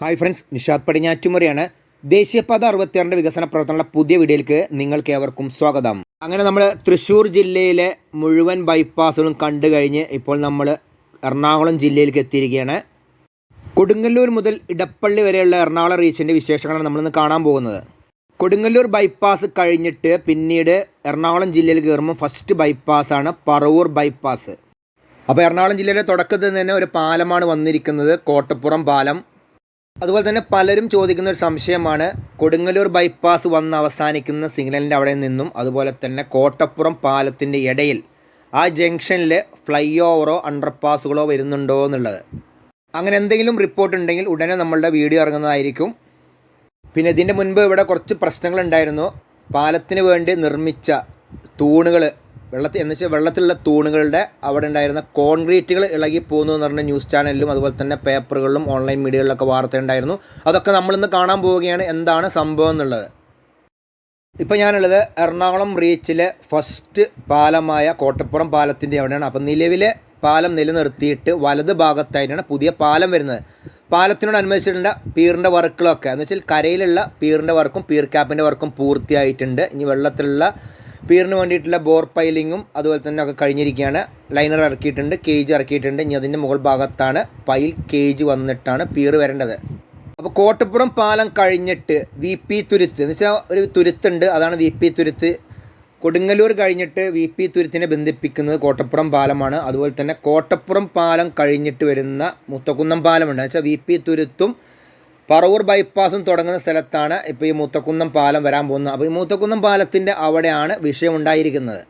Hi friends, Nishad പടിഞ്ഞാറ്റുമുറിയാണ്. ദേശീയപാത 66 വികസന പ്രവർത്തനങ്ങളുടെ പുതിയ വീഡിയോയിലേക്ക് നിങ്ങൾക്ക് ഏവർക്കും സ്വാഗതം. അങ്ങനെ നമ്മൾ തൃശ്ശൂർ ജില്ലയിലെ മുഴുവൻ ബൈപ്പാസുകളും കണ്ടു കഴിഞ്ഞ് ഇപ്പോൾ നമ്മൾ എറണാകുളം ജില്ലയിലേക്ക് എത്തിയിരിക്കുകയാണ്. കൊടുങ്ങല്ലൂർ മുതൽ ഇടപ്പള്ളി വരെയുള്ള എറണാകുളം റീച്ചിൻ്റെ വിശേഷങ്ങളാണ് നമ്മളിന്ന് കാണാൻ പോകുന്നത്. കൊടുങ്ങല്ലൂർ ബൈപ്പാസ് കഴിഞ്ഞിട്ട് പിന്നീട് എറണാകുളം ജില്ലയിൽ കയറുമ്പോൾ ഫസ്റ്റ് ബൈപ്പാസാണ് പറവൂർ ബൈപ്പാസ്. അപ്പോൾ എറണാകുളം ജില്ലയിലെ തുടക്കത്തിൽ തന്നെ ഒരു പാലമാണ് വന്നിരിക്കുന്നത്, കോട്ടപ്പുറം പാലം. അതുപോലെ തന്നെ പലരും ചോദിക്കുന്ന ഒരു സംശയമാണ്, കൊടുങ്ങല്ലൂർ ബൈപ്പാസ് വന്ന് അവസാനിക്കുന്ന സിഗ്നലിൻ്റെ അവിടെ നിന്നും അതുപോലെ തന്നെ കോട്ടപ്പുറം പാലത്തിൻ്റെ ഇടയിൽ ആ ജംഗ്ഷനിൽ ഫ്ലൈ ഓവറോ അണ്ടർപാസുകളോ വരുന്നുണ്ടോ എന്നുള്ളത്. അങ്ങനെ എന്തെങ്കിലും റിപ്പോർട്ട് ഉണ്ടെങ്കിൽ ഉടനെ നമ്മളുടെ വീഡിയോ ഇറങ്ങുന്നതായിരിക്കും. പിന്നെ ഇതിൻ്റെ മുൻപ് ഇവിടെ കുറച്ച് പ്രശ്നങ്ങളുണ്ടായിരുന്നു. പാലത്തിന് വേണ്ടി നിർമ്മിച്ച തൂണുകൾ വെള്ളത്തിലുള്ള തൂണുകളുടെ അവിടെ ഉണ്ടായിരുന്ന കോൺക്രീറ്റുകൾ ഇളകി പോകുന്നു എന്ന് പറഞ്ഞ ന്യൂസ് ചാനലിലും അതുപോലെ തന്നെ പേപ്പറുകളിലും ഓൺലൈൻ മീഡിയകളിലൊക്കെ വാർത്ത ഉണ്ടായിരുന്നു. അതൊക്കെ നമ്മളിന്ന് കാണാൻ പോവുകയാണ്, എന്താണ് സംഭവം എന്നുള്ളത്. ഇപ്പോൾ ഞാനുള്ളത് എറണാകുളം റീച്ചിലെ ഫസ്റ്റ് പാലമായ കോട്ടപ്പുറം പാലത്തിൻ്റെ അവിടെയാണ്. അപ്പോൾ നിലവിലെ പാലം നിലനിർത്തിയിട്ട് വലത് ഭാഗത്തായിട്ടാണ് പുതിയ പാലം വരുന്നത്. പാലത്തിനോടനുബന്ധിച്ചിട്ടുള്ള പീറിൻ്റെ വർക്കുകളൊക്കെ എന്ന് വെച്ചാൽ കരയിലുള്ള പീറിൻ്റെ വർക്കും പീർ ക്യാപ്പിൻ്റെ വർക്കും പൂർത്തിയായിട്ടുണ്ട്. ഇനി വെള്ളത്തിലുള്ള പീറിന് വേണ്ടിയിട്ടുള്ള ബോർ പൈലിങ്ങും അതുപോലെ തന്നെ ഒക്കെ കഴിഞ്ഞിരിക്കുകയാണ്. ലൈനർ ഇറക്കിയിട്ടുണ്ട്, കേജ് ഇറക്കിയിട്ടുണ്ട്. ഇനി അതിൻ്റെ മുകൾ ഭാഗത്താണ് പൈൽ കേജ് വന്നിട്ടാണ് പീർ വരേണ്ടത്. അപ്പോൾ കോട്ടപ്പുറം പാലം കഴിഞ്ഞിട്ട് വി പി തുരുത്ത് എന്ന് വെച്ചാൽ ഒരു തുരുത്തുണ്ട്, അതാണ് വി പി തുരുത്ത്. കൊടുങ്ങല്ലൂർ കഴിഞ്ഞിട്ട് വി പി തുരുത്തിനെ ബന്ധിപ്പിക്കുന്നത് കോട്ടപ്പുറം പാലമാണ്. അതുപോലെ തന്നെ കോട്ടപ്പുറം പാലം കഴിഞ്ഞിട്ട് വരുന്ന മുത്തക്കുന്നം പാലമുണ്ട്. എന്ന് വെച്ചാൽ വി പി തുരുത്തും പറവൂർ ബൈപ്പാസും തുടങ്ങുന്ന സ്ഥലത്താണ് ഇപ്പോൾ ഈ മൂത്തക്കുന്നം പാലം വരാൻ പോകുന്നത്. അപ്പോൾ ഈ മൂത്തക്കുന്നം പാലത്തിൻ്റെ അവിടെയാണ് വിഷയമുണ്ടായിരിക്കുന്നത്.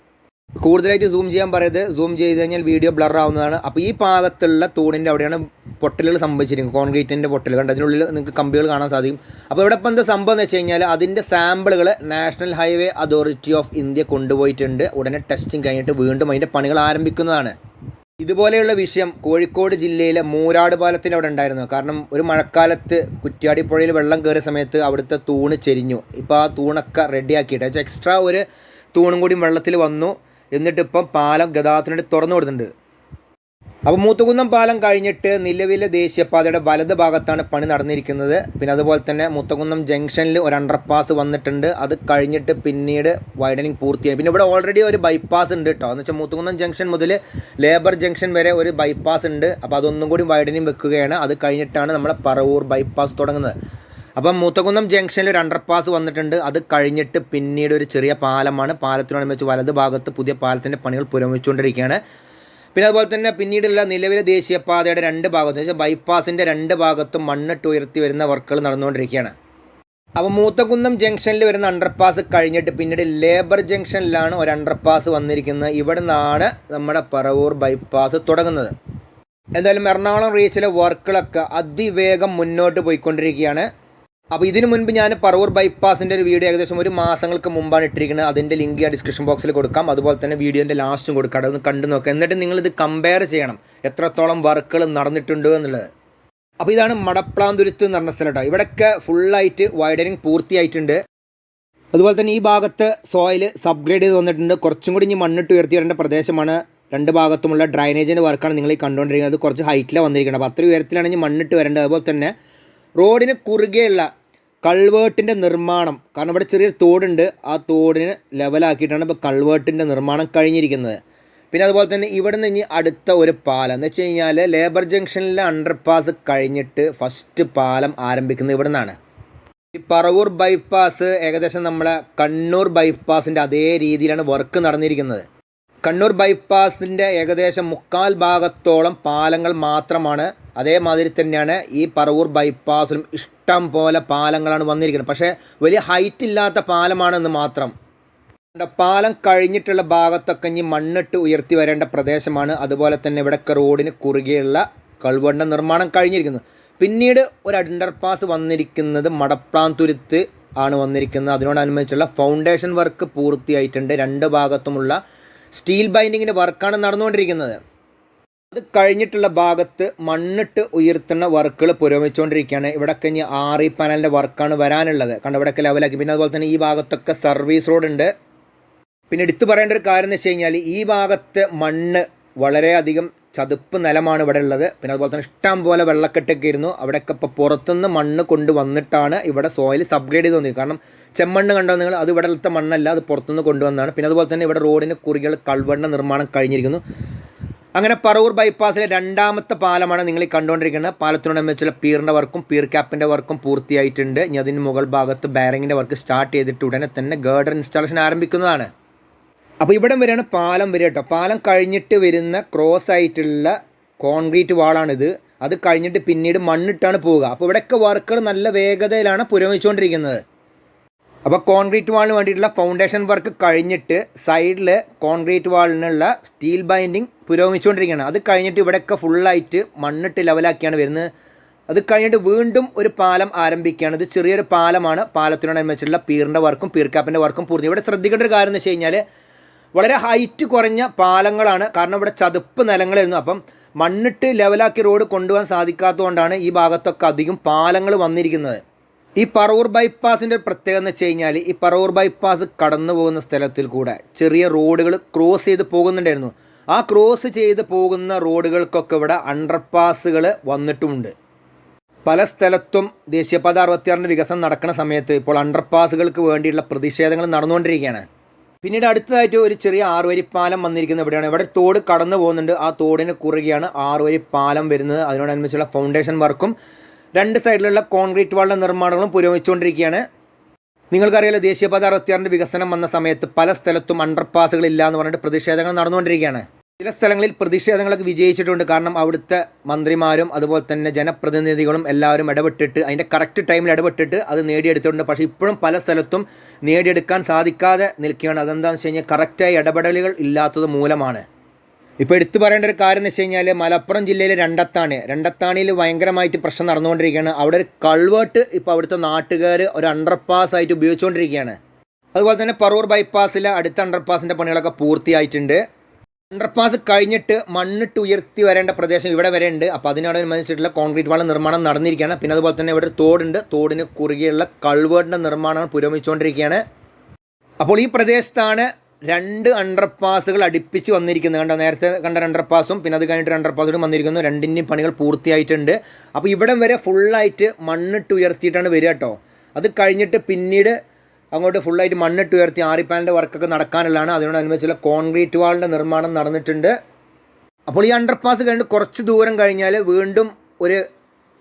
കൂടുതലായിട്ട് സൂം ചെയ്യാൻ പറയുന്നത്, സൂം ചെയ്ത് കഴിഞ്ഞാൽ വീഡിയോ ബ്ലർ ആവുന്നതാണ്. അപ്പോൾ ഈ ഭാഗത്തുള്ള തൂണിൻ്റെ അവിടെയാണ് പൊട്ടലുകൾ സംഭവിച്ചിരിക്കുന്നത്, കോൺക്രീറ്റിൻ്റെ പൊട്ടൽ കണ്ട് അതിനുള്ളിൽ നിങ്ങൾക്ക് കമ്പികൾ കാണാൻ സാധിക്കും. അപ്പോൾ ഇവിടെ ഇപ്പം എന്താ സംഭവം എന്ന് വെച്ച് കഴിഞ്ഞാൽ അതിൻ്റെ സാമ്പിളുകൾ national highway authority of India കൊണ്ടുപോയിട്ടുണ്ട്. ഉടനെ ടെസ്റ്റിംഗ് കഴിഞ്ഞിട്ട് വീണ്ടും അതിൻ്റെ പണികൾ ആരംഭിക്കുന്നതാണ്. ഇതുപോലെയുള്ള വിഷയം കോഴിക്കോട് ജില്ലയിലെ മൂരാട് പാലത്തിൻ്റെ അവിടെ ഉണ്ടായിരുന്നു. കാരണം ഒരു മഴക്കാലത്ത് കുറ്റ്യാടിപ്പുഴയിൽ വെള്ളം കയറിയ സമയത്ത് അവിടുത്തെ തൂണ് ചെരിഞ്ഞു. ഇപ്പോൾ ആ തൂണൊക്കെ റെഡിയാക്കിയിട്ട് എക്സ്ട്രാ ഒരു തൂണും കൂടി വെള്ളത്തിൽ വന്നു. എന്നിട്ടിപ്പം പാലം ഗതാഗതത്തിന് തുറന്നു കൊടുത്തിട്ടുണ്ട്. അപ്പോൾ മൂത്തക്കുന്നം പാലം കഴിഞ്ഞിട്ട് നിലവിലെ ദേശീയപാതയുടെ വലത് ഭാഗത്താണ് പണി നടന്നിരിക്കുന്നത്. പിന്നെ അതുപോലെ തന്നെ മൂത്തക്കുന്നം ജംഗ്ഷനിൽ ഒരു അണ്ടർപാസ് വന്നിട്ടുണ്ട്. അത് കഴിഞ്ഞിട്ട് പിന്നീട് വൈഡനിങ് പൂർത്തിയായി. പിന്നെ ഇവിടെ ഓൾറെഡി ഒരു ബൈപ്പാസ് ഉണ്ട് കേട്ടോ. എന്ന് വെച്ചാൽ മൂത്തക്കുന്നം ജംഗ്ഷൻ മുതൽ ലേബർ ജംഗ്ഷൻ വരെ ഒരു ബൈപ്പാസ് ഉണ്ട്. അപ്പോൾ അതൊന്നും കൂടി വൈഡനിങ് വെക്കുകയാണ്. അത് കഴിഞ്ഞിട്ടാണ് നമ്മുടെ പറവൂർ ബൈപ്പാസ് തുടങ്ങുന്നത്. അപ്പം മൂത്തക്കുന്നം ജംഗ്ഷനിൽ ഒരു അണ്ടർപാസ് വന്നിട്ടുണ്ട്. അത് കഴിഞ്ഞിട്ട് പിന്നീട് ഒരു ചെറിയ പാലമാണ്. പാലത്തിനോടനുബന്ധിച്ച് വലത് ഭാഗത്ത് പുതിയ പാലത്തിൻ്റെ പണികൾ പുരോഗമിച്ചുകൊണ്ടിരിക്കുകയാണ്. പിന്നെ അതുപോലെ തന്നെ പിന്നീടുള്ള നിലവിലെ ദേശീയപാതയുടെ രണ്ട് ഭാഗത്തും വെച്ചാൽ ബൈപ്പാസിൻ്റെ രണ്ട് ഭാഗത്തും മണ്ണിട്ട് ഉയർത്തി വരുന്ന വർക്കുകൾ നടന്നുകൊണ്ടിരിക്കുകയാണ്. അപ്പോൾ മൂത്തക്കുന്നം ജംഗ്ഷനിൽ വരുന്ന അണ്ടർപാസ് കഴിഞ്ഞിട്ട് പിന്നീട് ലേബർ ജംഗ്ഷനിലാണ് ഒരു അണ്ടർപാസ് വന്നിരിക്കുന്നത്. ഇവിടെ നിന്നാണ് നമ്മുടെ പറവൂർ ബൈപ്പാസ് തുടങ്ങുന്നത്. എന്തായാലും എറണാകുളം റീച്ചിലെ വർക്കുകളൊക്കെ അതിവേഗം മുന്നോട്ട് പോയിക്കൊണ്ടിരിക്കുകയാണ്. അപ്പോൾ ഇതിനു മുൻപ് ഞാൻ പറവൂർ ബൈപ്പാസിൻ്റെ ഒരു വീഡിയോ ഏകദേശം ഒരു മാസങ്ങൾക്ക് മുമ്പാണ് ഇട്ടിരിക്കുന്നത്. അതിൻ്റെ ലിങ്ക് ഞാൻ ഡിസ്ക്രിപ്ഷൻ ബോക്സിൽ കൊടുക്കാം. അതുപോലെ തന്നെ വീഡിയോൻ്റെ ലാസ്റ്റും കൊടുക്കാം. അതൊന്ന് കണ്ടു നോക്കുക. എന്നിട്ട് നിങ്ങളിത് കമ്പയർ ചെയ്യണം എത്രത്തോളം വർക്കുകൾ നടന്നിട്ടുണ്ട് എന്നുള്ളത്. അപ്പോൾ ഇതാണ് മടപ്ലാന്തുരുത്ത് എന്ന് പറഞ്ഞ സ്ഥലം കേട്ടോ. ഇവിടെയൊക്കെ ഫുള്ളായിട്ട് വൈഡനിങ് പൂർത്തിയായിട്ടുണ്ട്. അതുപോലെ തന്നെ ഈ ഭാഗത്ത് സോയിൽ സബ്ഗ്രേഡ് ചെയ്ത് വന്നിട്ടുണ്ട്. കുറച്ചും കൂടി ഇനി മണ്ണിട്ട് ഉയർത്തി വരേണ്ട പ്രദേശമാണ്. രണ്ട് ഭാഗത്തുമുള്ള ഡ്രൈനേജിൻ്റെ വർക്കാണ് നിങ്ങൾ ഈ കണ്ടുകൊണ്ടിരിക്കുന്നത്. അത് കുറച്ച് ഹൈറ്റിലാണ് വന്നിരിക്കുന്നത്. അപ്പോൾ അത്ര ഉയരത്തിലാണ് ഇനി മണ്ണിട്ട് വരേണ്ടത്. അതുപോലെ തന്നെ റോഡിന് കുറുകെയുള്ള കൾവേർട്ടിൻ്റെ നിർമ്മാണം, കാരണം ഇവിടെ ചെറിയൊരു തോടുണ്ട്, ആ തോടിന് ലെവലാക്കിയിട്ടാണ് ഇപ്പോൾ കൾവേർട്ടിൻ്റെ നിർമ്മാണം കഴിഞ്ഞിരിക്കുന്നത്. പിന്നെ അതുപോലെ തന്നെ ഇവിടെ നിന്ന് ഇനി അടുത്ത ഒരു പാലം എന്ന് വെച്ച് കഴിഞ്ഞാൽ ലേബർ ജംഗ്ഷനിലെ അണ്ടർപാസ് കഴിഞ്ഞിട്ട് ഫസ്റ്റ് പാലം ആരംഭിക്കുന്നത് ഇവിടെ നിന്നാണ്. ഈ പറവൂർ ബൈപ്പാസ് ഏകദേശം നമ്മളെ കണ്ണൂർ ബൈപ്പാസിൻ്റെ അതേ രീതിയിലാണ് വർക്ക് നടന്നിരിക്കുന്നത്. കണ്ണൂർ ബൈപ്പാസിൻ്റെ ഏകദേശം 3/4 ഭാഗത്തോളം പാലങ്ങൾ മാത്രമാണ്. അതേമാതിരി തന്നെയാണ് ഈ പറവൂർ ബൈപ്പാസിലും ഇഷ്ടം പോലെ പാലങ്ങളാണ് വന്നിരിക്കുന്നത്. പക്ഷേ വലിയ ഹൈറ്റ് ഇല്ലാത്ത പാലമാണെന്ന് മാത്രം. പാലം കഴിഞ്ഞിട്ടുള്ള ഭാഗത്തൊക്കെ ഇനി മണ്ണിട്ട് ഉയർത്തി വരേണ്ട പ്രദേശമാണ്. അതുപോലെ തന്നെ ഇവിടെയൊക്കെ റോഡിന് കുറുകെയുള്ള കൾവറിൻ്റെ നിർമ്മാണം കഴിഞ്ഞിരിക്കുന്നു. പിന്നീട് ഒരു അണ്ടർപാസ് വന്നിരിക്കുന്നത് മടപ്ലാന്തുരുത്ത് ആണ് വന്നിരിക്കുന്നത്. അതിനോടനുബന്ധിച്ചുള്ള ഫൗണ്ടേഷൻ വർക്ക് പൂർത്തിയായിട്ടുണ്ട്. രണ്ട് ഭാഗത്തുമുള്ള സ്റ്റീൽ ബൈൻഡിങ്ങിൻ്റെ വർക്കാണ് നടന്നുകൊണ്ടിരിക്കുന്നത്. അത് കഴിഞ്ഞിട്ടുള്ള ഭാഗത്ത് മണ്ണിട്ട് ഉയർത്തുന്ന വർക്കുകൾ പുരോഗമിച്ചുകൊണ്ടിരിക്കുകയാണ്. ഇവിടെയൊക്കെ ഇനി ആറി പാനലിൻ്റെ വർക്കാണ് വരാനുള്ളത്. കാരണം ഇവിടെയൊക്കെ ലെവലാക്കി. പിന്നെ അതുപോലെ തന്നെ ഈ ഭാഗത്തൊക്കെ സർവീസ് റോഡ് ഉണ്ട്. പിന്നെ എടുത്തു പറയേണ്ട ഒരു കാര്യം എന്ന് വെച്ച് കഴിഞ്ഞാൽ ഈ ഭാഗത്ത് മണ്ണ് വളരെയധികം ചതുപ്പ് നിലമാണ് ഇവിടെ ഉള്ളത്. പിന്നെ അതുപോലെ തന്നെ ഇഷ്ടം പോലെ വെള്ളക്കെട്ടൊക്കെ ഇരുന്നു. അവിടെയൊക്കെ ഇപ്പോൾ പുറത്തുനിന്ന് മണ്ണ് കൊണ്ടുവന്നിട്ടാണ് ഇവിടെ സോയിൽ അപ്ഗ്രേഡ് ചെയ്ത് വന്നിരിക്കുന്നത്. കാരണം ചെമ്മണ്ണ് കണ്ടോ നിങ്ങൾ, അത് ഇവിടുത്തെ മണ്ണല്ല, അത് പുറത്തുനിന്ന് കൊണ്ടുവന്നതാണ്. പിന്നെ അതുപോലെ തന്നെ ഇവിടെ റോഡിന് കുറുകൾ കൾവറിൻ്റെ നിർമ്മാണം കഴിഞ്ഞിരിക്കുന്നു. അങ്ങനെ പറവൂർ ബൈപ്പാസിലെ രണ്ടാമത്തെ പാലമാണ് നിങ്ങൾ ഈ കണ്ടുകൊണ്ടിരിക്കുന്നത്. പാലത്തിനോടനുബന്ധിച്ചുള്ള പീറിൻ്റെ വർക്കും പീർ ക്യാപ്പിൻ്റെ വർക്കും പൂർത്തിയായിട്ടുണ്ട്. ഇനി അതിന് മുകൾ ഭാഗത്ത് ബാരിങ്ങിൻ്റെ വർക്ക് സ്റ്റാർട്ട് ചെയ്തിട്ട് ഉടനെ തന്നെ ഗേർഡർ ഇൻസ്റ്റാളേഷൻ ആരംഭിക്കുന്നതാണ്. അപ്പോൾ ഇവിടം വരെയാണ് പാലം വരിക കേട്ടോ. പാലം കഴിഞ്ഞിട്ട് വരുന്ന ക്രോസ് ആയിട്ടുള്ള കോൺക്രീറ്റ് വാളാണിത്. അത് കഴിഞ്ഞിട്ട് പിന്നീട് മണ്ണിട്ടാണ് പോവുക. അപ്പോൾ ഇവിടെയൊക്കെ വർക്കുകൾ നല്ല വേഗതയിലാണ് പുരോഗമിച്ചുകൊണ്ടിരിക്കുന്നത്. അപ്പോൾ കോൺക്രീറ്റ് വാളിന് വേണ്ടിയിട്ടുള്ള ഫൗണ്ടേഷൻ വർക്ക് കഴിഞ്ഞിട്ട് സൈഡിൽ കോൺക്രീറ്റ് വാളിനുള്ള സ്റ്റീൽ ബൈൻഡിങ് പുരോഗമിച്ചുകൊണ്ടിരിക്കുകയാണ്. അത് കഴിഞ്ഞിട്ട് ഇവിടെയൊക്കെ ഫുള്ളായിട്ട് മണ്ണിട്ട് ലെവലാക്കിയാണ് വരുന്നത്. അത് കഴിഞ്ഞിട്ട് വീണ്ടും ഒരു പാലം ആരംഭിക്കുകയാണ്. ഇത് ചെറിയൊരു പാലമാണ്. പാലത്തിനോടനുബന്ധിച്ചുള്ള പീറിൻ്റെ വർക്കും പീർ ക്യാപ്പിൻ്റെ വർക്കും പൂർത്തി. ഇവിടെ ശ്രദ്ധിക്കേണ്ട ഒരു കാര്യം എന്ന് വെച്ച് കഴിഞ്ഞാൽ വളരെ ഹൈറ്റ് കുറഞ്ഞ പാലങ്ങളാണ്. കാരണം ഇവിടെ ചതുപ്പ് നിലങ്ങളായിരുന്നു. അപ്പം മണ്ണിട്ട് ലെവലാക്കി റോഡ് കൊണ്ടുപോകാൻ സാധിക്കാത്തതുകൊണ്ടാണ് ഈ ഭാഗത്തൊക്കെ അധികം പാലങ്ങൾ വന്നിരിക്കുന്നത്. ഈ പറവൂർ ബൈപ്പാസിൻ്റെ ഒരു പ്രത്യേകത എന്ന് വെച്ച് കഴിഞ്ഞാൽ ഈ പറവൂർ ബൈപ്പാസ് കടന്നു പോകുന്ന സ്ഥലത്തിൽ കൂടെ ചെറിയ റോഡുകൾ ക്രോസ് ചെയ്ത് പോകുന്നുണ്ടായിരുന്നു. ആ ക്രോസ് ചെയ്ത് പോകുന്ന റോഡുകൾക്കൊക്കെ ഇവിടെ അണ്ടർപാസുകൾ വന്നിട്ടുമുണ്ട്. പല സ്ഥലത്തും ദേശീയപാത 66 വികസനം നടക്കുന്ന സമയത്ത് ഇപ്പോൾ അണ്ടർപാസുകൾക്ക് വേണ്ടിയുള്ള പ്രതിഷേധങ്ങൾ നടന്നുകൊണ്ടിരിക്കുകയാണ്. പിന്നീട് അടുത്തതായിട്ട് ഒരു ചെറിയ 6 വരിപ്പാലം വന്നിരിക്കുന്നത് ഇവിടെയാണ്. ഇവിടെ തോട് കടന്നു പോകുന്നുണ്ട്. ആ തോടിന് കുറുകെയാണ് 6 വരിപ്പാലം വരുന്നത്. അതിനോടനുബന്ധിച്ചുള്ള ഫൗണ്ടേഷൻ വർക്കും രണ്ട് സൈഡിലുള്ള കോൺക്രീറ്റ് വാളിൻ്റെ നിർമ്മാണങ്ങളും പുരോഗമിച്ചുകൊണ്ടിരിക്കുകയാണ്. നിങ്ങൾക്കറിയാലോ, ദേശീയപാത 66 വികസനം വന്ന സമയത്ത് പല സ്ഥലത്തും അണ്ടർപാസുകൾ ഇല്ല എന്ന് പറഞ്ഞിട്ട് പ്രതിഷേധങ്ങൾ നടന്നുകൊണ്ടിരിക്കുകയാണ്. ചില സ്ഥലങ്ങളിൽ പ്രതിഷേധങ്ങളൊക്കെ വിജയിച്ചിട്ടുണ്ട്. കാരണം അവിടുത്തെ മന്ത്രിമാരും അതുപോലെ തന്നെ ജനപ്രതിനിധികളും എല്ലാവരും ഇടപെട്ടിട്ട് അതിൻ്റെ കറക്റ്റ് ടൈമിൽ ഇടപെട്ടിട്ട് അത് നേടിയെടുത്തിട്ടുണ്ട്. പക്ഷേ ഇപ്പോഴും പല സ്ഥലത്തും നേടിയെടുക്കാൻ സാധിക്കാതെ നിൽക്കുകയാണ്. അതെന്താണെന്ന് വെച്ച് കഴിഞ്ഞാൽ കറക്റ്റായ ഇടപെടലുകൾ ഇല്ലാത്തത് മൂലമാണ്. ഇപ്പോൾ എടുത്തു പറയേണ്ട ഒരു കാര്യം എന്ന് വെച്ച് കഴിഞ്ഞാൽ മലപ്പുറം ജില്ലയിലെ രണ്ടത്താണിയിൽ ഭയങ്കരമായിട്ട് പ്രശ്നം നടന്നുകൊണ്ടിരിക്കുകയാണ്. അവിടെ ഒരു കൾവേർട്ട് ഇപ്പോൾ അവിടുത്തെ നാട്ടുകാർ ഒരു അണ്ടർപാസ് ആയിട്ട് ഉപയോഗിച്ചുകൊണ്ടിരിക്കുകയാണ്. അതുപോലെ തന്നെ പറവൂർ ബൈപ്പാസിലെ അടുത്ത അണ്ടർപാസിൻ്റെ പണികളൊക്കെ പൂർത്തിയായിട്ടുണ്ട്. അണ്ടർപാസ് കഴിഞ്ഞിട്ട് മണ്ണിട്ട് ഉയർത്തി വരേണ്ട പ്രദേശം ഇവിടെ വരെ ഉണ്ട്. അപ്പോൾ അതിനോടനുബന്ധിച്ചിട്ടുള്ള കോൺക്രീറ്റ് വാൾ നിർമ്മാണം നടന്നിരിക്കുകയാണ്. പിന്നെ അതുപോലെ തന്നെ ഇവിടെ ഒരു തോടുണ്ട്. തോടിന് കുറുകെയുള്ള കൾവേർട്ടിൻ്റെ നിർമ്മാണം പുരോഗമിച്ചുകൊണ്ടിരിക്കുകയാണ്. അപ്പോൾ ഈ പ്രദേശത്താണ് 2 അണ്ടർപാസുകൾ അടുപ്പിച്ച് വന്നിരിക്കുന്നത്. കണ്ടോ, നേരത്തെ കണ്ട അണ്ടർപാസും പിന്നെ അത് കഴിഞ്ഞിട്ട് അണ്ടർപാസും വന്നിരിക്കുന്നു. രണ്ടിൻ്റെയും പണികൾ പൂർത്തിയായിട്ടുണ്ട്. അപ്പോൾ ഇവിടം വരെ ഫുള്ളായിട്ട് മണ്ണിട്ട് ഉയർത്തിയിട്ടാണ് വരിക കേട്ടോ. അത് കഴിഞ്ഞിട്ട് പിന്നീട് അങ്ങോട്ട് ഫുള്ളായിട്ട് മണ്ണിട്ട് ഉയർത്തി ആറിപ്പാലിൻ്റെ വർക്കൊക്കെ നടക്കാനുള്ളതാണ്. അതിനോടനുബന്ധിച്ചുള്ള കോൺക്രീറ്റ് വാളിൻ്റെ നിർമ്മാണം നടന്നിട്ടുണ്ട്. അപ്പോൾ ഈ അണ്ടർപാസ് കഴിഞ്ഞ് കുറച്ച് ദൂരം കഴിഞ്ഞാൽ വീണ്ടും ഒരു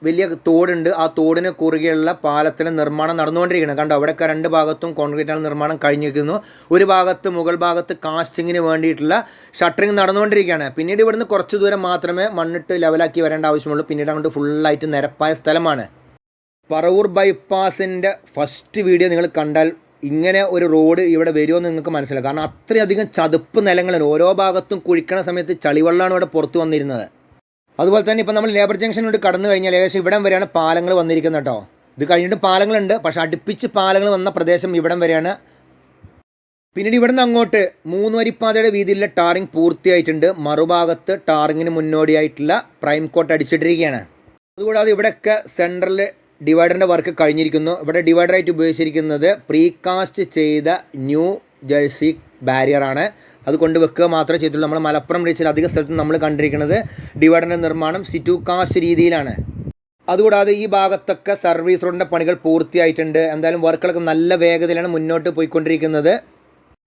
വലിയ തോടുണ്ട്. ആ തോടിന് കുറുകെയുള്ള പാലത്തിൻ്റെ നിർമ്മാണം നടന്നുകൊണ്ടിരിക്കുകയാണ്. കണ്ടോ, അവിടെയൊക്കെ 2 ഭാഗത്തും കോൺക്രീറ്റ് നിർമ്മാണം കഴിഞ്ഞിരിക്കുന്നു. ഒരു ഭാഗത്ത് മുകൾ ഭാഗത്ത് കാസ്റ്റിങ്ങിന് വേണ്ടിയിട്ടുള്ള ഷട്ടറിങ് നടന്നുകൊണ്ടിരിക്കുകയാണ്. പിന്നീട് ഇവിടുന്ന് കുറച്ച് ദൂരം മാത്രമേ മണ്ണിട്ട് ലെവലാക്കി വരേണ്ട ആവശ്യമുള്ളൂ. പിന്നീട് അങ്ങോട്ട് ഫുള്ളായിട്ട് നിരപ്പായ സ്ഥലമാണ്. പറവൂർ ബൈപ്പാസിൻ്റെ ഫസ്റ്റ് വീഡിയോ നിങ്ങൾ കണ്ടാൽ ഇങ്ങനെ ഒരു റോഡ് ഇവിടെ വരുമെന്ന് നിങ്ങൾക്ക് മനസ്സിലാവും. കാരണം അത്രയധികം ചതുപ്പ് നിലങ്ങളാണ്. ഓരോ ഭാഗത്തും കുഴിക്കണ സമയത്ത് ചളിവെള്ളമാണ് ഇവിടെ പുറത്ത് വന്നിരുന്നത്. അതുപോലെ തന്നെ ഇപ്പോൾ നമ്മൾ ലേബർ ജംഗ്ഷനോട് കടന്നു കഴിഞ്ഞാൽ ഏകദേശം ഇവിടം വരെയാണ് പാലങ്ങൾ വന്നിരിക്കുന്നത് കേട്ടോ. ഇത് കഴിഞ്ഞിട്ട് പാലങ്ങളുണ്ട്, പക്ഷേ അടുപ്പിച്ച് പാലങ്ങൾ വന്ന പ്രദേശം ഇവിടം വരെയാണ്. പിന്നീട് ഇവിടുന്ന് അങ്ങോട്ട് 3 വരിപ്പാതയുടെ വീതിയിലുള്ള ടാറിങ് പൂർത്തിയായിട്ടുണ്ട്. മറുഭാഗത്ത് ടാറിങ്ങിന് മുന്നോടിയായിട്ടുള്ള പ്രൈം കോട്ട് അടിച്ചിട്ടിരിക്കുകയാണ്. അതുകൂടാതെ ഇവിടെയൊക്കെ സെൻട്രൽ ഡിവൈഡറിൻ്റെ വർക്ക് കഴിഞ്ഞിരിക്കുന്നു. ഇവിടെ ഡിവൈഡറായിട്ട് ഉപയോഗിച്ചിരിക്കുന്നത് പ്രീകാസ്റ്റ് ചെയ്ത ന്യൂ ജേഴ്സി ബാരിയറാണ്. അത് കൊണ്ട് വെക്കുക മാത്രമേ ചെയ്തിട്ടുള്ളൂ. നമ്മൾ മലപ്പുറം റീച്ചിൽ അധിക സ്ഥലത്തും നമ്മൾ കണ്ടിരിക്കുന്നത് ഡിവൈഡറിൻ്റെ നിർമ്മാണം സിറ്റു കാസ്റ്റ് രീതിയിലാണ്. അതുകൂടാതെ ഈ ഭാഗത്തൊക്കെ സർവീസ് റോഡിൻ്റെ പണികൾ പൂർത്തിയായിട്ടുണ്ട്. എന്തായാലും വർക്കുകളൊക്കെ നല്ല വേഗതയിലാണ് മുന്നോട്ട് പോയിക്കൊണ്ടിരിക്കുന്നത്.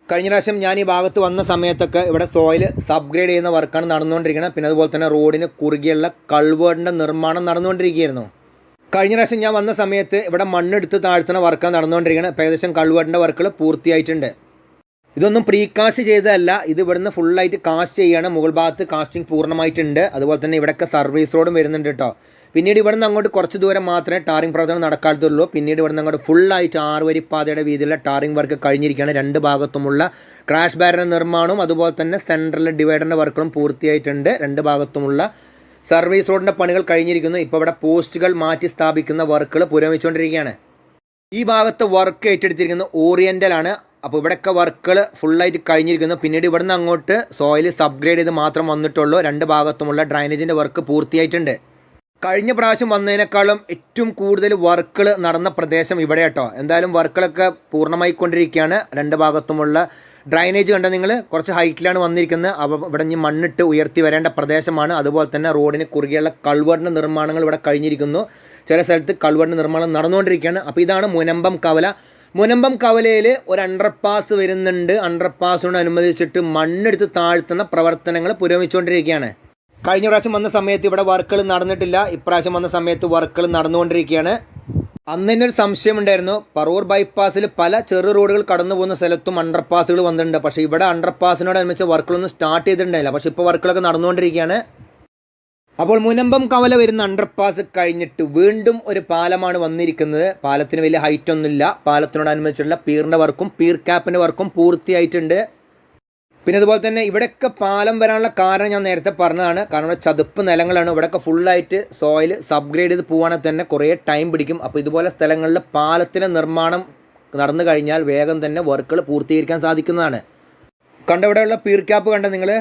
കഴിഞ്ഞ പ്രാവശ്യം ഞാൻ ഈ ഭാഗത്ത് വന്ന സമയത്തൊക്കെ ഇവിടെ സോയിൽ അപ്ഗ്രേഡ് ചെയ്യുന്ന വർക്കാണ് നടന്നുകൊണ്ടിരിക്കുന്നത്. പിന്നെ അതുപോലെ തന്നെ റോഡിന് കുറുകെയുള്ള കൾവേർട്ടിൻ്റെ നിർമ്മാണം നടന്നുകൊണ്ടിരിക്കുകയായിരുന്നു. കഴിഞ്ഞ പ്രാവശ്യം ഞാൻ വന്ന സമയത്ത് ഇവിടെ മണ്ണെടുത്ത് താഴ്ത്തുന്ന വർക്കാണ് നടന്നുകൊണ്ടിരിക്കുന്നത്. ഏകദേശം കൾവേർട്ടിൻ്റെ വർക്കുകൾ പൂർത്തിയായിട്ടുണ്ട്. ഇതൊന്നും പ്രീകാസ്റ്റ് ചെയ്തതല്ല, ഇത് ഇവിടുന്ന് ഫുള്ളായിട്ട് കാസ്റ്റ് ചെയ്യുകയാണ്. മുകൾ ഭാഗത്ത് കാസ്റ്റിംഗ് പൂർണ്ണമായിട്ടുണ്ട്. അതുപോലെ തന്നെ ഇവിടെയൊക്കെ സർവീസ് റോഡും വരുന്നുണ്ട് കേട്ടോ. പിന്നീട് ഇവിടുന്ന് അങ്ങോട്ട് കുറച്ച് ദൂരം മാത്രമേ ടാറിംഗ് പ്രവർത്തനം നടക്കാത്തുള്ളൂ. പിന്നീട് ഇവിടുന്ന് അങ്ങോട്ട് ഫുള്ളായിട്ട് 6 വരിപ്പാതയുടെ വീതിയിലുള്ള ടാറിംഗ് വർക്ക് കഴിഞ്ഞിരിക്കുകയാണ്. 2 ഭാഗത്തുമുള്ള ക്രാഷ് ബാരിയർ നിർമ്മാണവും അതുപോലെ തന്നെ സെൻട്രൽ ഡിവൈഡറിൻ്റെ വർക്കുകളും പൂർത്തിയായിട്ടുണ്ട്. 2 ഭാഗത്തുമുള്ള സർവീസ് റോഡിൻ്റെ പണികൾ കഴിഞ്ഞിരിക്കുന്നു. ഇപ്പോൾ ഇവിടെ പോസ്റ്റുകൾ മാറ്റി സ്ഥാപിക്കുന്ന വർക്കുകൾ പുരോഗമിച്ചുകൊണ്ടിരിക്കുകയാണ്. ഈ ഭാഗത്ത് വർക്ക് ഏറ്റെടുത്തിരിക്കുന്നത് ഓറിയൻ്റലാണ്. അപ്പോൾ ഇവിടെയൊക്കെ വർക്കുകൾ ഫുള്ളായിട്ട് കഴിഞ്ഞിരിക്കുന്നു. പിന്നീട് ഇവിടുന്ന് അങ്ങോട്ട് സോയിൽ അപ്ഗ്രേഡ് ചെയ്ത് മാത്രം വന്നിട്ടുള്ളൂ. 2 ഭാഗത്തുമുള്ള ഡ്രൈനേജിൻ്റെ വർക്ക് പൂർത്തിയായിട്ടുണ്ട്. കഴിഞ്ഞ പ്രാവശ്യം വന്നതിനേക്കാളും ഏറ്റവും കൂടുതൽ വർക്കുകൾ നടന്ന പ്രദേശം ഇവിടെ കേട്ടോ. എന്തായാലും വർക്കുകളൊക്കെ പൂർണ്ണമായിക്കൊണ്ടിരിക്കുകയാണ്. രണ്ട് ഭാഗത്തുമുള്ള ഡ്രൈനേജ് കണ്ട നിങ്ങൾ കുറച്ച് ഹൈറ്റിലാണ് വന്നിരിക്കുന്നത്. അപ്പോൾ ഇവിടെ ഇനി മണ്ണിട്ട് ഉയർത്തി വരേണ്ട പ്രദേശമാണ്. അതുപോലെ തന്നെ റോഡിന് കുറുകെയുള്ള കൾവറിൻ്റെ നിർമ്മാണങ്ങൾ ഇവിടെ കഴിഞ്ഞിരിക്കുന്നു. ചില സ്ഥലത്ത് കൾവറിൻ്റെ നിർമ്മാണം നടന്നുകൊണ്ടിരിക്കുകയാണ്. അപ്പോൾ ഇതാണ് മുനമ്പം കവല. മുനമ്പം കവലയിൽ ഒരു അണ്ടർപാസ് വരുന്നുണ്ട്. അണ്ടർപാസിനോടനുബന്ധിച്ചിട്ട് മണ്ണെടുത്ത് താഴ്ത്തുന്ന പ്രവർത്തനങ്ങൾ പുരോഗമിച്ചുകൊണ്ടിരിക്കുകയാണ്. കഴിഞ്ഞ പ്രാവശ്യം വന്ന സമയത്ത് ഇവിടെ വർക്കുകൾ നടന്നിട്ടില്ല. ഇപ്രാവശ്യം വന്ന സമയത്ത് വർക്കുകൾ നടന്നുകൊണ്ടിരിക്കുകയാണ്. അന്ന് തന്നെ ഒരു സംശയം ഉണ്ടായിരുന്നു. പറവൂർ ബൈപ്പാസിൽ പല ചെറു റോഡുകൾ കടന്നു പോകുന്ന സ്ഥലത്തും അണ്ടർപാസുകൾ വന്നിട്ടുണ്ട്. പക്ഷേ ഇവിടെ അണ്ടർപാസിനോടനുബന്ധിച്ച് വർക്കുകളൊന്നും സ്റ്റാർട്ട് ചെയ്തിട്ടുണ്ടായില്ല. പക്ഷേ ഇപ്പോൾ വർക്കുകളൊക്കെ നടന്നുകൊണ്ടിരിക്കുകയാണ്. അപ്പോൾ മുനമ്പം കവല വരുന്ന അണ്ടർപാസ് കഴിഞ്ഞിട്ട് വീണ്ടും ഒരു പാലമാണ് വന്നിരിക്കുന്നത്. പാലത്തിന് വലിയ ഹൈറ്റ് ഒന്നുമില്ല. പാലത്തിനോടനുബന്ധിച്ചുള്ള പീറിൻ്റെ വർക്കും പീർ ക്യാപ്പിൻ്റെ വർക്കും പൂർത്തിയായിട്ടുണ്ട്. പിന്നെ അതുപോലെ തന്നെ ഇവിടെയൊക്കെ പാലം വരാനുള്ള കാരണം ഞാൻ നേരത്തെ പറഞ്ഞതാണ്. കാരണം ഇവിടെ ചതുപ്പ് നിലങ്ങളാണ്. ഇവിടെയൊക്കെ ഫുള്ളായിട്ട് സോയിൽ സബ്ഗ്രേഡ് ചെയ്ത് പോവുകയാണെങ്കിൽ തന്നെ കുറേ ടൈം പിടിക്കും. അപ്പോൾ ഇതുപോലെ സ്ഥലങ്ങളിൽ പാലത്തിൻ്റെ നിർമ്മാണം നടന്നു കഴിഞ്ഞാൽ വേഗം തന്നെ വർക്കുകൾ പൂർത്തീകരിക്കാൻ സാധിക്കുന്നതാണ്. ഇവിടെയുള്ള പീർ ക്യാപ്പ് കണ്ട നിങ്ങൾ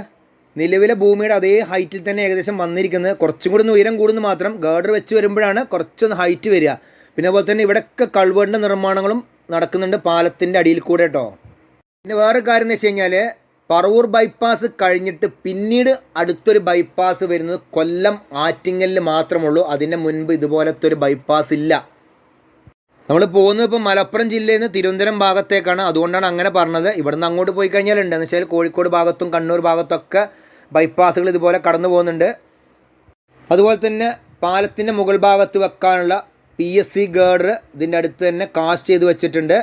നിലവിലെ ഭൂമിയുടെ അതേ ഹൈറ്റിൽ തന്നെ ഏകദേശം വന്നിരിക്കുന്നത്. കുറച്ചും കൂടി ഒന്ന് ഉയരം കൂടുന്നു മാത്രം. ഗാർഡർ വെച്ച് വരുമ്പോഴാണ് കുറച്ചൊന്ന് ഹൈറ്റ് വരിക. പിന്നെ അതുപോലെ തന്നെ ഇവിടെയൊക്കെ കൾവറിൻ്റെ നിർമ്മാണങ്ങളും നടക്കുന്നുണ്ട് പാലത്തിൻ്റെ അടിയിൽ കൂടെ കേട്ടോ. പിന്നെ വേറെ കാര്യം എന്ന് വെച്ച് കഴിഞ്ഞാൽ പറവൂർ ബൈപ്പാസ് കഴിഞ്ഞിട്ട് പിന്നീട് അടുത്തൊരു ബൈപ്പാസ് വരുന്നത് കൊല്ലം ആറ്റിങ്ങലിൽ മാത്രമുള്ളൂ. അതിന് മുൻപ് ഇതുപോലത്തെ ഒരു ബൈപ്പാസ് ഇല്ല. നമ്മൾ പോകുന്നത് ഇപ്പോൾ മലപ്പുറം ജില്ലയിൽ നിന്ന് തിരുവനന്തപുരം ഭാഗത്തേക്കാണ്. അതുകൊണ്ടാണ് അങ്ങനെ പറഞ്ഞത്. ഇവിടെ നിന്ന് അങ്ങോട്ട് പോയി കഴിഞ്ഞാൽ ഉണ്ട് എന്ന് വെച്ചാൽ കോഴിക്കോട് ഭാഗത്തും കണ്ണൂർ ഭാഗത്തൊക്കെ ബൈപ്പാസുകൾ ഇതുപോലെ കടന്നു പോകുന്നുണ്ട്. അതുപോലെ തന്നെ പാലത്തിൻ്റെ മുകൾ ഭാഗത്ത് വെക്കാനുള്ള PSC ഗാർഡർ ഇതിൻ്റെ അടുത്ത് തന്നെ കാസ്റ്റ് ചെയ്ത് വെച്ചിട്ടുണ്ട്.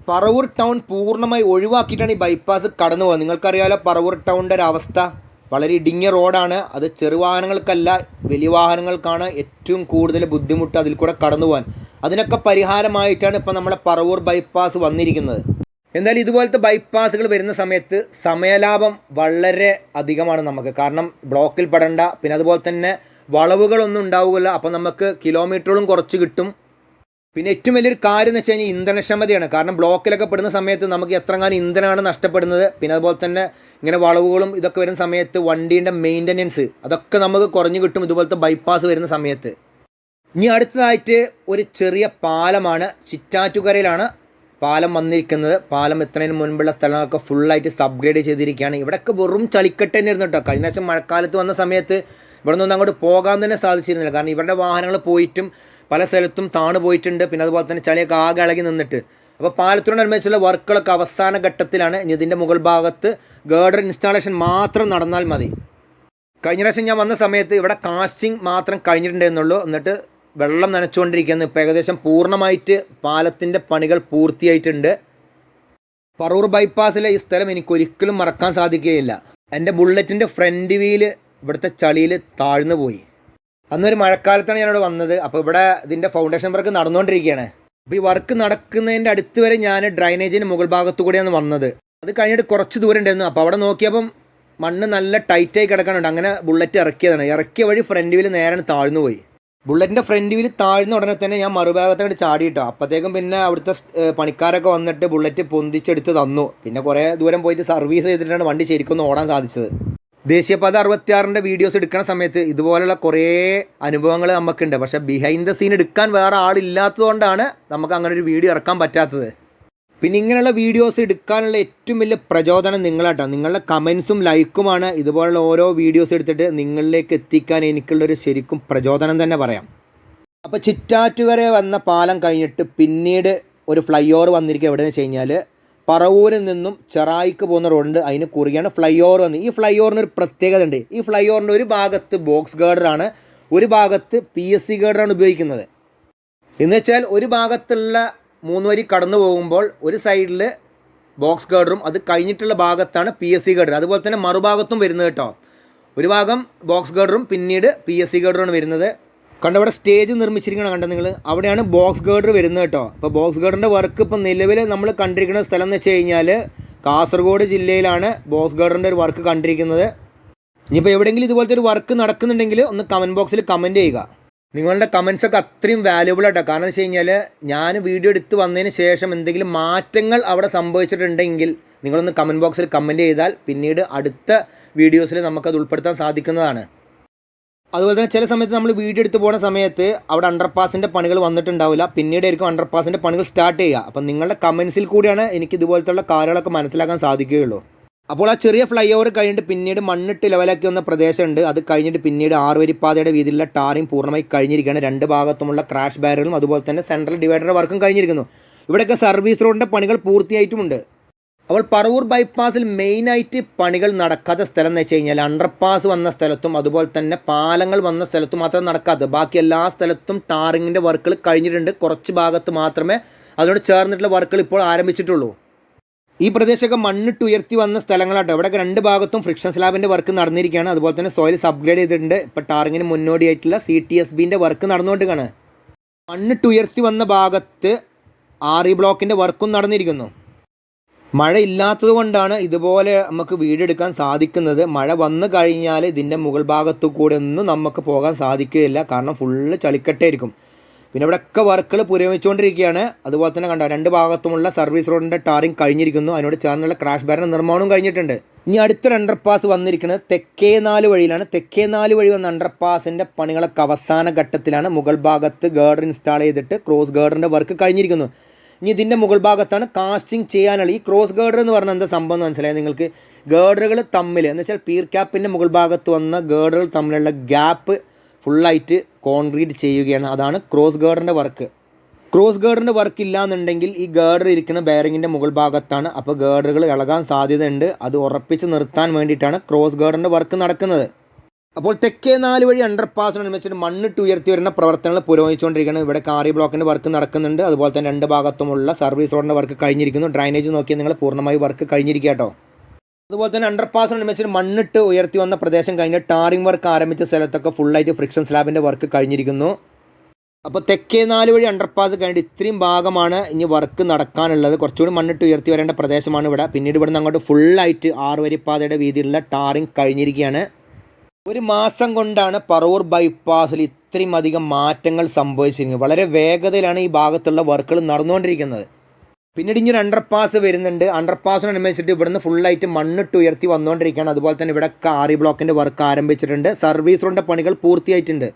പറവൂർ ടൗൺ പൂർണ്ണമായി ഒഴിവാക്കിയിട്ടാണ് ഈ ബൈപ്പാസ് കടന്നു പോകുന്നത്. നിങ്ങൾക്കറിയാമല്ലോ പറവൂർ ടൗണിൻ്റെ ഒരു അവസ്ഥ. വളരെ ഇടുങ്ങിയ റോഡാണ്. അത് ചെറുവാഹനങ്ങൾക്കല്ല വലിയ വാഹനങ്ങൾക്കാണ് ഏറ്റവും കൂടുതൽ ബുദ്ധിമുട്ട് അതിൽ കൂടെ കടന്നു പോകാൻ. അതിനൊക്കെ പരിഹാരമായിട്ടാണ് ഇപ്പോൾ നമ്മളെ പറവൂർ ബൈപ്പാസ് വന്നിരിക്കുന്നത്. എന്തായാലും ഇതുപോലത്തെ ബൈപ്പാസുകൾ വരുന്ന സമയത്ത് സമയലാഭം വളരെ അധികമാണ് നമുക്ക്. കാരണം ബ്ലോക്കിൽ പെടേണ്ട, പിന്നെ അതുപോലെ തന്നെ വളവുകളൊന്നും ഉണ്ടാവുകയില്ല. അപ്പോൾ നമുക്ക് കിലോമീറ്ററുകളും കുറച്ച് കിട്ടും. പിന്നെ ഏറ്റവും വലിയൊരു കാര്യം എന്ന് വെച്ച് കഴിഞ്ഞാൽ ഇന്ധനക്ഷമതയാണ്. കാരണം ബ്ലോക്കിലൊക്കെ പെടുന്ന സമയത്ത് നമുക്ക് എത്രങ്ങാനും ഇന്ധനമാണ് നഷ്ടപ്പെടുന്നത്. പിന്നെ അതുപോലെ തന്നെ ഇങ്ങനെ വളവുകളും ഇതൊക്കെ വരുന്ന സമയത്ത് വണ്ടീൻ്റെ മെയിൻ്റനൻസ് അതൊക്കെ നമുക്ക് കുറഞ്ഞു കിട്ടും ഇതുപോലത്തെ ബൈപ്പാസ് വരുന്ന സമയത്ത്. ഇനി അടുത്തതായിട്ട് ഒരു ചെറിയ പാലമാണ്. ചിറ്റാറ്റുകരയിലാണ് പാലം വന്നിരിക്കുന്നത്. പാലം എത്തുന്നതിന് മുൻപുള്ള സ്ഥലങ്ങളൊക്കെ ഫുള്ളായിട്ട് സബ്ഗ്രേഡ് ചെയ്തിരിക്കുകയാണ്. ഇവിടെയൊക്കെ വെറും ചളിക്കട്ട് തന്നെ ഇരുന്നു കേട്ടോ. കഴിഞ്ഞ പ്രാവശ്യം മഴക്കാലത്ത് വന്ന സമയത്ത് ഇവിടെ നിന്നൊന്നും അങ്ങോട്ട് പോകാൻ തന്നെ സാധിച്ചിരുന്നില്ല. കാരണം ഇവരുടെ വാഹനങ്ങൾ പോയിട്ടും പല സ്ഥലത്തും താണു പോയിട്ടുണ്ട്. പിന്നെ അതുപോലെ തന്നെ ചളിയൊക്കെ ആകെ ഇളകി നിന്നിട്ട്. അപ്പോൾ പാലത്തിനോടനുബന്ധിച്ചുള്ള വർക്കുകളൊക്കെ അവസാന ഘട്ടത്തിലാണ്. ഇനി ഇതിൻ്റെ മുകൾ ഭാഗത്ത് ഗാർഡർ ഇൻസ്റ്റാളേഷൻ മാത്രം നടന്നാൽ മതി. കഴിഞ്ഞ പ്രാവശ്യം ഞാൻ വന്ന സമയത്ത് ഇവിടെ കാസ്റ്റിംഗ് മാത്രം കഴിഞ്ഞിട്ടുണ്ടായിരുന്നുള്ളൂ. എന്നിട്ട് വെള്ളം നനച്ചുകൊണ്ടിരിക്കുന്നു. ഇപ്പോൾ ഏകദേശം പൂർണ്ണമായിട്ട് പാലത്തിൻ്റെ പണികൾ പൂർത്തിയായിട്ടുണ്ട്. പറവൂർ ബൈപ്പാസിലെ ഈ സ്ഥലം എനിക്കൊരിക്കലും മറക്കാൻ സാധിക്കുകയില്ല. എൻ്റെ ബുള്ളറ്റിൻ്റെ ഫ്രണ്ട് വീല് ഇവിടുത്തെ ചളിയിൽ താഴ്ന്നു പോയി. അന്നൊരു മഴക്കാലത്താണ് ഞാനിവിടെ വന്നത്. അപ്പോൾ ഇവിടെ ഇതിൻ്റെ ഫൗണ്ടേഷൻ വർക്ക് നടന്നുകൊണ്ടിരിക്കുകയാണ്. അപ്പോൾ ഈ വർക്ക് നടക്കുന്നതിൻ്റെ അടുത്ത് വരെ ഞാൻ ഡ്രൈനേജിന് മുകൾ ഭാഗത്തു കൂടിയാണ് വന്നത്. അത് കഴിഞ്ഞിട്ട് കുറച്ച് ദൂരം ഉണ്ടായിരുന്നു. അപ്പോൾ അവിടെ നോക്കിയപ്പം മണ്ണ് നല്ല ടൈറ്റായി കിടക്കാനുണ്ട്. അങ്ങനെ ബുള്ളറ്റ് ഇറക്കിയതാണ്. ഇറക്കിയ വഴി ഫ്രണ്ട് വീല് നേരെ താഴ്ന്നു പോയി. ബുള്ളറ്റിൻ്റെ ഫ്രണ്ട് വീല് താഴ്ന്ന ഉടനെ തന്നെ ഞാൻ മറുഭാഗത്തോട്ട് ചാടിയിട്ടോ. അപ്പോഴത്തേക്കും പിന്നെ അവിടുത്തെ പണിക്കാരൊക്കെ വന്നിട്ട് ബുള്ളറ്റ് പൊന്തിച്ചെടുത്ത് തന്നു. പിന്നെ കുറേ ദൂരം പോയിട്ട് സർവീസ് ചെയ്തിട്ടാണ് വണ്ടി ശരിക്കൊന്ന് ഓടാൻ സാധിച്ചത്. ദേശീയപാത 66 വീഡിയോസ് എടുക്കുന്ന സമയത്ത് ഇതുപോലുള്ള കുറേ അനുഭവങ്ങൾ നമുക്കുണ്ട്. പക്ഷേ ബിഹൈൻഡ് ദ സീൻ എടുക്കാൻ വേറെ ആളില്ലാത്തതുകൊണ്ടാണ് നമുക്ക് അങ്ങനെ ഒരു വീഡിയോ ഇറക്കാൻ പറ്റാത്തത്. പിന്നെ ഇങ്ങനെയുള്ള വീഡിയോസ് എടുക്കാനുള്ള ഏറ്റവും വലിയ പ്രചോദനം നിങ്ങളാട്ടോ. നിങ്ങളുടെ കമൻസും ലൈക്കുമാണ് ഇതുപോലുള്ള ഓരോ വീഡിയോസ് എടുത്തിട്ട് നിങ്ങളിലേക്ക് എത്തിക്കാൻ എനിക്കുള്ളൊരു ശരിക്കും പ്രചോദനം തന്നെ പറയാം. അപ്പോൾ ചിറ്റാറ്റുകര വന്ന പാലം കഴിഞ്ഞിട്ട് പിന്നീട് ഒരു ഫ്ലൈ ഓവർ വന്നിരിക്കുക. എവിടെയെന്ന് വെച്ച് കഴിഞ്ഞാൽ പറവൂരിൽ നിന്നും ചെറായിക്ക് പോകുന്ന റോഡുണ്ട്. അതിന് കുറുകെയാണ് ഫ്ലൈ ഓവർ വന്നത്. ഈ ഫ്ലൈ ഓവറിന് ഒരു പ്രത്യേകത ഉണ്ട്. ഈ ഫ്ലൈ ഓവറിൻ്റെ ഒരു ഭാഗത്ത് ബോക്സ് ഗാർഡറാണ്, ഒരു ഭാഗത്ത് PSC ഗാർഡറാണ് ഉപയോഗിക്കുന്നത്. എന്ന് വെച്ചാൽ ഒരു ഭാഗത്തുള്ള 3 വരി കടന്നു പോകുമ്പോൾ ഒരു സൈഡിൽ ബോക്സ് ഗാർഡറും അത് കഴിഞ്ഞിട്ടുള്ള ഭാഗത്താണ് PSC ഗാർഡർ. അതുപോലെ തന്നെ മറുഭാഗത്തും വരുന്നത് കേട്ടോ. ഒരു ഭാഗം ബോക്സ് ഗാർഡറും പിന്നീട് PSC ഗാർഡറുമാണ് വരുന്നത്. കണ്ടവിടെ സ്റ്റേജ് നിർമ്മിച്ചിരിക്കണം കണ്ടോ നിങ്ങൾ. അവിടെയാണ് ബോക്സ് ഗാർഡർ വരുന്നത് കേട്ടോ. അപ്പോൾ ബോക്സ് ഗാർഡറിൻ്റെ വർക്ക് ഇപ്പോൾ നിലവിൽ നമ്മൾ കണ്ടിരിക്കുന്ന സ്ഥലം എന്ന് വെച്ച് കഴിഞ്ഞാൽ കാസർഗോഡ് ജില്ലയിലാണ് ബോക്സ് ഗാർഡറിൻ്റെ ഒരു വർക്ക് കണ്ടിരിക്കുന്നത്. ഇനിയിപ്പോൾ എവിടെയെങ്കിലും ഇതുപോലത്തെ ഒരു വർക്ക് നടക്കുന്നുണ്ടെങ്കിൽ ഒന്ന് കമൻറ്റ് ബോക്സിൽ കമൻറ്റ് ചെയ്യുക. നിങ്ങളുടെ കമൻസൊക്കെ അത്രയും വാല്യുബിൾ ആട്ടോ. കാരണം എന്ന് വെച്ച് കഴിഞ്ഞാൽ ഞാൻ വീഡിയോ എടുത്ത് വന്നതിന് ശേഷം എന്തെങ്കിലും മാറ്റങ്ങൾ അവിടെ സംഭവിച്ചിട്ടുണ്ടെങ്കിൽ നിങ്ങളൊന്ന് കമൻറ്റ് ബോക്സിൽ കമൻറ്റ് ചെയ്താൽ പിന്നീട് അടുത്ത വീഡിയോസിൽ നമുക്കത് ഉൾപ്പെടുത്താൻ സാധിക്കുന്നതാണ്. അതുപോലെ തന്നെ ചില സമയത്ത് നമ്മൾ വീഡിയോ എടുത്ത് പോകുന്ന സമയത്ത് അവിടെ അണ്ടർപാസിൻ്റെ പണികൾ വന്നിട്ടുണ്ടാവില്ല, പിന്നീടായിരിക്കും അണ്ടർപാസിൻ്റെ പണികൾ സ്റ്റാർട്ട് ചെയ്യുക. അപ്പം നിങ്ങളുടെ കമൻസിൽ കൂടിയാണ് എനിക്ക് ഇതുപോലത്തുള്ള കാര്യങ്ങളൊക്കെ മനസ്സിലാക്കാൻ സാധിക്കുകയുള്ളൂ. അപ്പോൾ ആ ചെറിയ ഫ്ലൈ ഓവർ കഴിഞ്ഞിട്ട് പിന്നീട് മണ്ണിട്ട് ലെവലാക്കി വന്ന പ്രദേശമുണ്ട്. അത് കഴിഞ്ഞിട്ട് പിന്നീട് 6 വരിപ്പാതയുടെ വീതിയിലുള്ള ടാറിങ് പൂർണ്ണമായി കഴിഞ്ഞിരിക്കുകയാണ്. 2 ഭാഗത്തുമുള്ള ക്രാഷ് ബാരലും അതുപോലെ തന്നെ സെൻട്രൽ ഡിവൈഡറുടെ വർക്കും കഴിഞ്ഞിരിക്കുന്നു. ഇവിടെയൊക്കെ സർവീസ് റോഡിൻ്റെ പണികൾ പൂർത്തിയായിട്ടുമുണ്ട്. അപ്പോൾ പറവൂർ ബൈപ്പാസിൽ മെയിനായിട്ട് പണികൾ നടക്കാത്ത സ്ഥലം എന്ന് വെച്ച് കഴിഞ്ഞാൽ അണ്ടർപാസ് വന്ന സ്ഥലത്തും അതുപോലെ തന്നെ പാലങ്ങൾ വന്ന സ്ഥലത്തും മാത്രമേ നടക്കാത്തത്. ബാക്കി എല്ലാ സ്ഥലത്തും ടാറിങ്ങിൻ്റെ വർക്കുകൾ കഴിഞ്ഞിട്ടുണ്ട്. കുറച്ച് ഭാഗത്ത് മാത്രമേ അതിനോട് ചേർന്നിട്ടുള്ള വർക്കുകൾ ഇപ്പോൾ ആരംഭിച്ചിട്ടുള്ളൂ. ഈ പ്രദേശമൊക്കെ മണ്ണിട്ട് ഉയർത്തി വന്ന സ്ഥലങ്ങളാട്ടോ. ഇവിടെയൊക്കെ 2 ഭാഗത്തും ഫ്രിക്ഷൻ സ്ലാബിൻ്റെ വർക്ക് നടന്നിരിക്കുകയാണ്. അതുപോലെ തന്നെ സോയിൽസ് അപ്ഗ്രേഡ് ചെയ്തിട്ടുണ്ട്. ഇപ്പോൾ ടാറിങ്ങിന് മുന്നോടിയായിട്ടുള്ള CTSBൻ്റെ വർക്ക് നടന്നുകൊണ്ടിരിക്കുകയാണ്. മണ്ണിട്ട് ഉയർത്തി വന്ന ഭാഗത്ത് RE ബ്ലോക്കിൻ്റെ വർക്കും നടന്നിരിക്കുന്നു. മഴ ഇല്ലാത്തത് കൊണ്ടാണ് ഇതുപോലെ നമുക്ക് വീഡിയോ എടുക്കാൻ സാധിക്കുന്നത്. മഴ വന്നു കഴിഞ്ഞാൽ ഇതിൻ്റെ മുകൾ ഭാഗത്തു കൂടെ ഒന്നും നമുക്ക് പോകാൻ സാധിക്കുകയില്ല, കാരണം ഫുള്ള് ചളിക്കട്ടായിരിക്കും. പിന്നെ ഇവിടെയൊക്കെ വർക്കുകൾ പുരോഗമിച്ചുകൊണ്ടിരിക്കുകയാണ്. അതുപോലെ തന്നെ കണ്ടോ 2 ഭാഗത്തുമുള്ള സർവീസ് റോഡിൻ്റെ ടാറിങ് കഴിഞ്ഞിരിക്കുന്നു. അതിനോട് ചേർന്നുള്ള ക്രാഷ് ബാരിൻ്റെ നിർമ്മാണവും കഴിഞ്ഞിട്ടുണ്ട്. ഇനി അടുത്തൊരു അണ്ടർപാസ് വന്നിരിക്കുന്നത് തെക്കേനാല് വഴിയിലാണ്. തെക്കേനാല് വഴി വന്ന അണ്ടർപാസിൻ്റെ പണികളൊക്കെ അവസാന ഘട്ടത്തിലാണ്. മുകൾ ഭാഗത്ത് ഗേർഡർ ഇൻസ്റ്റാൾ ചെയ്തിട്ട് ക്രോസ് ഗേർഡറിൻ്റെ വർക്ക് കഴിഞ്ഞിരിക്കുന്നു. ഇനി ഇതിൻ്റെ മുകൾ ഭാഗത്താണ് കാസ്റ്റിംഗ് ചെയ്യാനുള്ള. ഈ ക്രോസ് ഗേർഡർ എന്ന് പറഞ്ഞാൽ എന്താ സംഭവം എന്ന് മനസ്സിലായി നിങ്ങൾക്ക്? ഗേർഡറുകൾ തമ്മിൽ എന്ന് വെച്ചാൽ പീർ ക്യാപ്പിൻ്റെ മുകൾ ഭാഗത്ത് വന്ന ഗേർഡറുകൾ തമ്മിലുള്ള ഗ്യാപ്പ് ഫുള്ളായിട്ട് കോൺക്രീറ്റ് ചെയ്യുകയാണ്. അതാണ് ക്രോസ് ഗേർഡറിൻ്റെ വർക്ക്. ക്രോസ് ഗേർഡറിൻ്റെ വർക്ക് ഇല്ലാന്നുണ്ടെങ്കിൽ ഈ ഗേർഡർ ഇരിക്കുന്ന ബെയറിങ്ങിൻ്റെ മുകൾ ഭാഗത്താണ്. അപ്പോൾ ഗേർഡറുകൾ ഇളകാൻ സാധ്യതയുണ്ട്. അത് ഉറപ്പിച്ച് നിർത്താൻ വേണ്ടിയിട്ടാണ് ക്രോസ് ഗേർഡറിൻ്റെ വർക്ക് നടക്കുന്നത്. അപ്പോൾ തെക്കേനാല് വഴി അണ്ടർപാസിനനുസരിച്ച് മണ്ണിട്ട് ഉയർത്തി വരുന്ന പ്രവർത്തനങ്ങൾ പുരോഗമിച്ചുകൊണ്ടിരിക്കുകയാണ്. ഇവിടെ RE ബ്ലോക്കിൻ്റെ വർക്ക് നടക്കുന്നുണ്ട്. അതുപോലെ തന്നെ 2 ഭാഗത്തുമുള്ള സർവീസ് റോഡിൻ്റെ വർക്ക് കഴിഞ്ഞിരിക്കുന്നു. ഡ്രൈനേജ് നോക്കിയാൽ നിങ്ങൾ പൂർണ്ണമായി വർക്ക് കഴിഞ്ഞിരിക്കുക കേട്ടോ. അതുപോലെ തന്നെ അണ്ടർപാസിനനുസരിച്ച് മണ്ണിട്ട് ഉയർത്തി വന്ന പ്രദേശം കഴിഞ്ഞ് ടാറിംഗ് വർക്ക് ആരംഭിച്ച സ്ഥലത്തൊക്കെ ഫുള്ളായിട്ട് ഫ്രിക്ഷൻ സ്ലാബിൻ്റെ വർക്ക് കഴിഞ്ഞിരിക്കുന്നു. അപ്പോൾ തെക്കേനാല് വഴി അണ്ടർപാസ് കഴിഞ്ഞിട്ട് ഇത്രയും ഭാഗമാണ് ഇനി വർക്ക് നടക്കാനുള്ളത്. കുറച്ചുകൂടി മണ്ണിട്ട് ഉയർത്തി വരേണ്ട പ്രദേശമാണ് ഇവിടെ. പിന്നീട് ഇവിടെ നിന്ന് അങ്ങോട്ട് ഫുള്ളായിട്ട് 6 വരിപ്പാതയുടെ വീതിയിലുള്ള ടാറിംഗ് കഴിഞ്ഞിരിക്കുകയാണ്. 1 മാസം കൊണ്ടാണ് പറവൂർ ബൈപ്പാസിൽ ഇത്രയും അധികം മാറ്റങ്ങൾ സംഭവിച്ചിരിക്കുന്നത്. വളരെ വേഗതയിലാണ് ഈ ഭാഗത്തുള്ള വർക്കുകൾ നടന്നുകൊണ്ടിരിക്കുന്നത്. പിന്നീട് ഇനി ഒരു അണ്ടർപാസ് വരുന്നുണ്ട്. അണ്ടർപാസിനനുസരിച്ചിട്ട് ഇവിടുന്ന് ഫുള്ളായിട്ട് മണ്ണിട്ട് ഉയർത്തി വന്നുകൊണ്ടിരിക്കുകയാണ്. അതുപോലെ തന്നെ ഇവിടെ RE ബ്ലോക്കിൻ്റെ വർക്ക് ആരംഭിച്ചിട്ടുണ്ട്. സർവീസ് റോഡിൻ്റെ പണികൾ പൂർത്തിയായിട്ടുണ്ട്.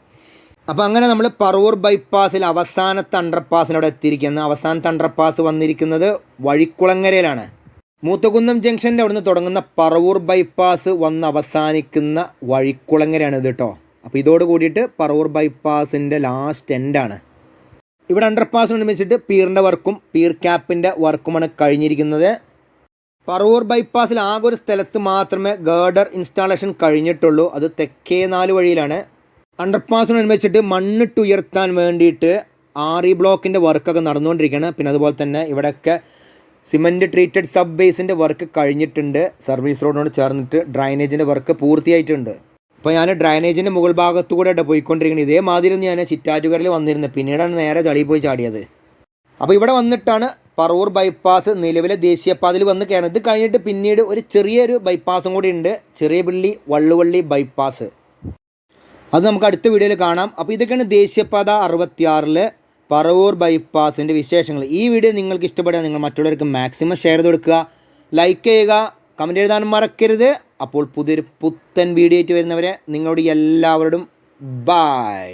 അപ്പോൾ അങ്ങനെ നമ്മൾ പറവൂർ ബൈപ്പാസിൽ അവസാനത്തെ അണ്ടർപാസിനോട് എത്തിയിരിക്കുന്നത്. അവസാനത്തെ അണ്ടർപാസ് വന്നിരിക്കുന്നത് വഴിക്കുളങ്ങരയിലാണ്. മൂത്തകുന്നം ജംഗ്ഷൻ്റെ അവിടുന്ന് തുടങ്ങുന്ന പറവൂർ ബൈപ്പാസ് വന്ന് അവസാനിക്കുന്ന വഴിക്കുളങ്ങരയാണ് ഇത് കേട്ടോ. അപ്പോൾ ഇതോട് കൂടിയിട്ട് പറവൂർ ബൈപ്പാസിൻ്റെ ലാസ്റ്റ് എൻഡാണ്. ഇവിടെ അണ്ടർപാസിനനുസരിച്ചിട്ട് പീറിൻ്റെ വർക്കും പീർ ക്യാപ്പിൻ്റെ വർക്കുമാണ് കഴിഞ്ഞിരിക്കുന്നത്. പറവൂർ ബൈപ്പാസിൽ ആകെ ഒരു സ്ഥലത്ത് മാത്രമേ ഗേർഡർ ഇൻസ്റ്റാളേഷൻ കഴിഞ്ഞിട്ടുള്ളൂ. അത് തെക്കേനാല് വഴിയിലാണ്. അണ്ടർപാസിനനുസരിച്ചിട്ട് മണ്ണിട്ട് ഉയർത്താൻ വേണ്ടിയിട്ട് RE ബ്ലോക്കിൻ്റെ വർക്കൊക്കെ നടന്നുകൊണ്ടിരിക്കുകയാണ്. പിന്നെ അതുപോലെ തന്നെ ഇവിടെയൊക്കെ സിമൻറ്റ് ട്രീറ്റഡ് സബ് ബേസിൻ്റെ വർക്ക് കഴിഞ്ഞിട്ടുണ്ട്. സർവീസ് റോഡിനോട് ചേർന്നിട്ട് ഡ്രൈനേജിൻ്റെ വർക്ക് പൂർത്തിയായിട്ടുണ്ട്. അപ്പോൾ ഞാൻ ഡ്രൈനേജിൻ്റെ മുകൾ ഭാഗത്തുകൂടെ പോയിക്കൊണ്ടിരിക്കുന്നത്. ഇതേമാതിരി ഞാൻ ചിറ്റാറ്റുകരയിൽ വന്നിരുന്നത്. പിന്നീടാണ് നേരെ ചളിയിൽ പോയി ചാടിയത്. അപ്പോൾ ഇവിടെ വന്നിട്ടാണ് പറവൂർ ബൈപ്പാസ് നിലവിലെ ദേശീയപാതയിൽ വന്ന് കയറുന്നത്. ഇത് കഴിഞ്ഞിട്ട് പിന്നീട് ഒരു ചെറിയൊരു ബൈപ്പാസും കൂടി ഉണ്ട്, ചെറിയപള്ളി വള്ളുവള്ളി ബൈപ്പാസ്. അത് നമുക്ക് അടുത്ത വീഡിയോയിൽ കാണാം. അപ്പോൾ ഇതൊക്കെയാണ് ദേശീയപാത 66 പറവൂർ ബൈപ്പാസിൻ്റെ വിശേഷങ്ങൾ. ഈ വീഡിയോ നിങ്ങൾക്ക് ഇഷ്ടപ്പെട്ടാൽ നിങ്ങൾ മറ്റുള്ളവർക്ക് മാക്സിമം ഷെയർ ചെയ്ത് കൊടുക്കുക, ലൈക്ക് ചെയ്യുക, കമൻറ്റ് എഴുതാനും മറക്കരുത്. അപ്പോൾ പുതിയൊരു പുത്തൻ വീഡിയോ ആയിട്ട് വരുന്നവരെ നിങ്ങളോട് എല്ലാവരോടും ബൈ.